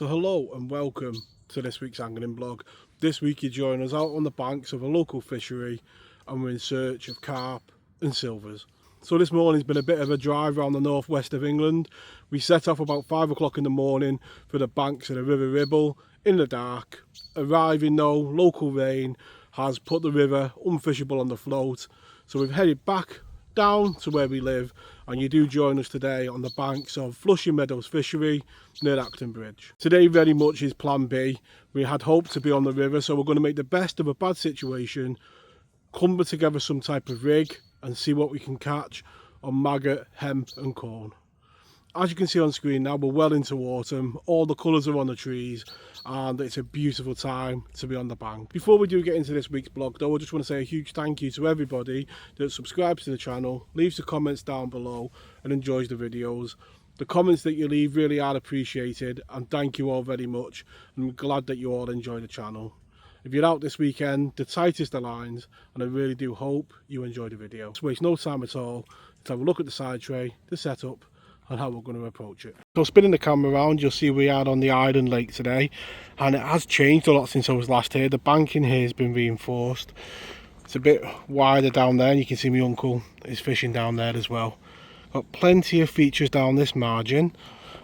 So hello and welcome to this week's angling blog. This week you join us out on the banks of a local fishery and we're in search of carp and silvers. So this morning's been a bit of a drive around the northwest of England. We set off about 5 o'clock in the morning for the banks of the River Ribble in the dark. Arriving though, local rain has put the river unfishable on the float. So we've headed back down to where we live, and you do join us today on the banks of Flushing Meadows Fishery near Acton Bridge. Today very much is plan B. We had hoped to be on the river, so we're going to make the best of a bad situation, cumber together some type of rig and see what we can catch on maggot, hemp and corn. As you can see on screen now, we're well into autumn, all the colours are on the trees and it's a beautiful time to be on the bank. Before we do get into this week's blog though, I just want to say a huge thank you to everybody that subscribes to the channel, leaves the comments down below and enjoys the videos. The comments that you leave really are appreciated and thank you all very much. I'm glad that you all enjoy the channel. If you're out this weekend, the tightest of lines, and I really do hope you enjoy the video. Let's waste no time at all. Let's have a look at the side tray, the setup and how we're going to approach it. So spinning the camera around, you'll see we are on the Acton Lake today, and it has changed a lot since I was last here. The banking here has been reinforced. It's a bit wider down there, and you can see my uncle is fishing down there as well. Got plenty of features down this margin,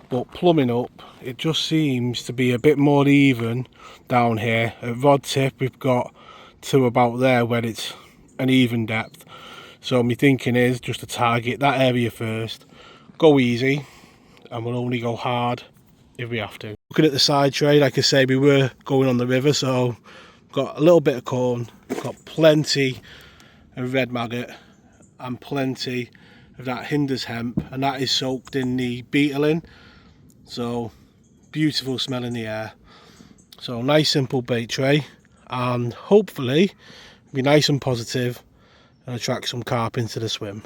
but plumbing up, it just seems to be a bit more even down here. At rod tip we've got to about there where it's an even depth. So my thinking is just to target that area first, go easy, and we'll only go hard if we have to. Looking at the side tray, like I say, we were going on the river, so got a little bit of corn, got plenty of red maggot and plenty of that hinders hemp, and that is soaked in the beetling, so beautiful smell in the air. So nice simple bait tray, and hopefully be nice and positive and attract some carp into the swim.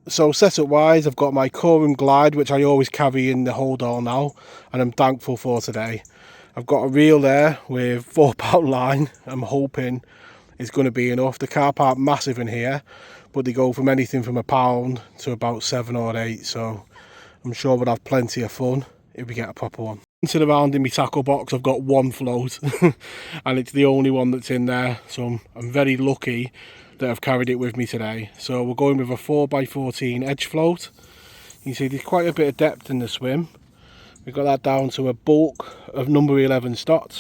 So setup wise, I've got my Corum Glide, which I always carry in the hold all now, and I'm thankful for today. I've got a reel there with 4-pound line. I'm hoping it's going to be enough. The carp aren't massive in here, but they go from anything from £1 to about 7 or 8, so I'm sure we'll have plenty of fun if we get a proper one. Into around in my tackle box, I've got one float and it's the only one that's in there, so I'm very lucky that I've carried it with me today. So we're going with a 4x14 edge float. You can see there's quite a bit of depth in the swim. We've got that down to a bulk of number 11 stots.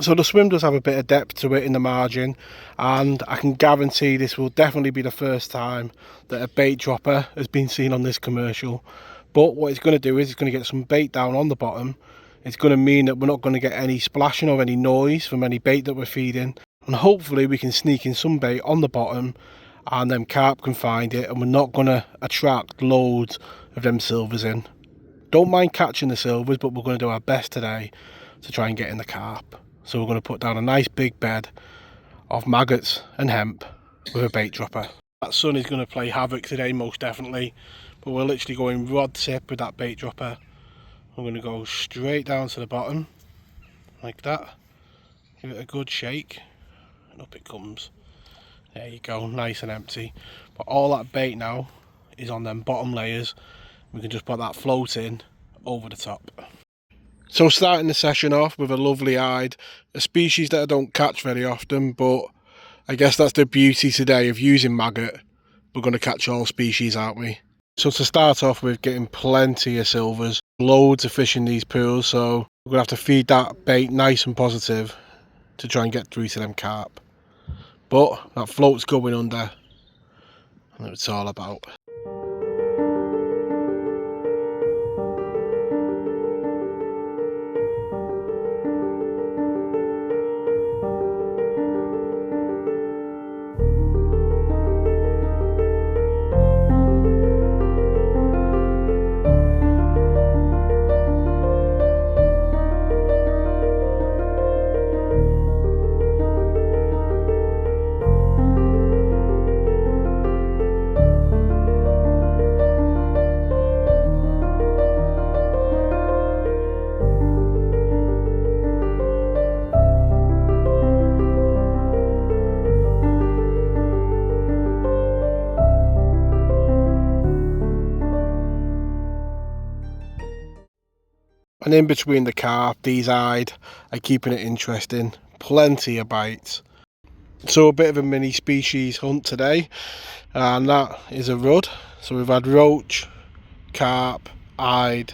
So the swim does have a bit of depth to it in the margin, and I can guarantee this will definitely be the first time that a bait dropper has been seen on this commercial. But what it's going to do is it's going to get some bait down on the bottom. It's going to mean that we're not going to get any splashing or any noise from any bait that we're feeding, and hopefully we can sneak in some bait on the bottom and then carp can find it, and we're not going to attract loads of them silvers in. Don't mind catching the silvers, but we're going to do our best today to try and get in the carp. So we're going to put down a nice big bed of maggots and hemp with a bait dropper. That sun is going to play havoc today most definitely, but we're literally going rod tip with that bait dropper. I'm going to go straight down to the bottom like that, give it a good shake and up it comes. There you go, nice and empty. But all that bait now is on them bottom layers. We can just put that float in over the top. So starting the session off with a lovely eyed, a species that I don't catch very often, but I guess that's the beauty today of using maggot. We're going to catch all species, aren't we? So to start off with, getting plenty of silvers, loads of fish in these pools, so we're going to have to feed that bait nice and positive to try and get through to them carp. But that float's going under, and it's all about. And in between the carp, these eyed are keeping it interesting. Plenty of bites. So a bit of a mini species hunt today, and that is a rudd. So we've had roach, carp, eyed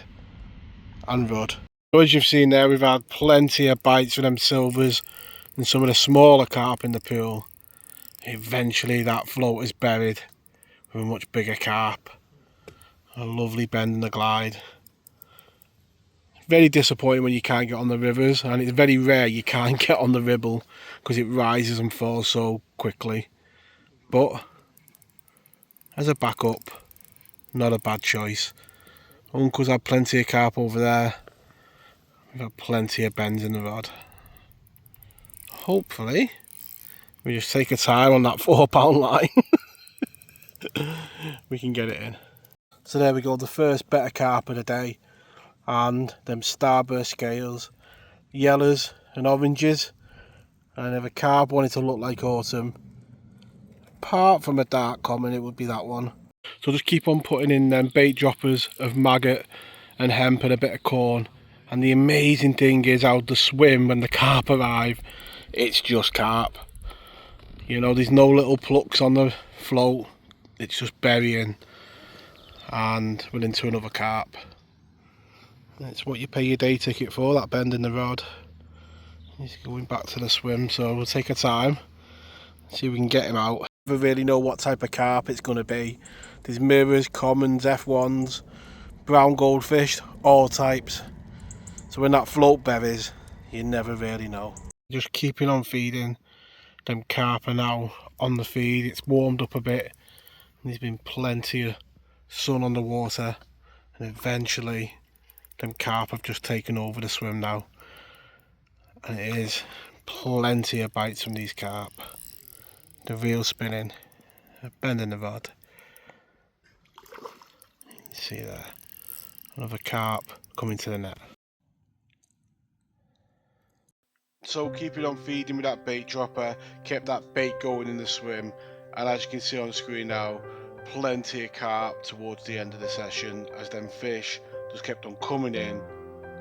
and rudd. So as you've seen there, we've had plenty of bites for them silvers and some of the smaller carp in the pool. Eventually that float is buried with a much bigger carp. A lovely bend in the glide. Very disappointing when you can't get on the rivers, and it's very rare you can't get on the ribble because it rises and falls so quickly. But as a backup, not a bad choice. Uncle's had plenty of carp over there. We've had plenty of bends in the rod. Hopefully we just take a time on that £4 line. We can get it in. So there we go, the first better carp of the day, and them starburst scales, yellows and oranges, and if a carp wanted to look like autumn, apart from a dark common, it would be that one. So just keep on putting in them bait droppers of maggot and hemp and a bit of corn, and the amazing thing is how the swim when the carp arrive, it's just carp. You know, there's no little plucks on the float, it's just burying, and we're into another carp. It's what you pay your day ticket for, that bend in the rod. He's going back to the swim, so we'll take our time, see if we can get him out. Never really know what type of carp it's going to be. There's mirrors, commons, F1s, brown goldfish, all types. So when that float buries, you never really know. Just keeping on feeding. Them carp are now on the feed. It's warmed up a bit, and there's been plenty of sun on the water, and eventually them carp have just taken over the swim now, and it is plenty of bites from these carp. The reel spinning, bending the rod. You see there, another carp coming to the net. So keeping on feeding with that bait dropper, kept that bait going in the swim, and as you can see on the screen now, plenty of carp towards the end of the session as them fish just kept on coming in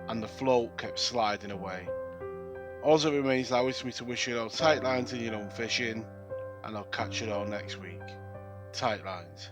and the float kept sliding away. All that remains now is for me to wish you all tight lines in your own fishing, and I'll catch you all next week. Tight lines.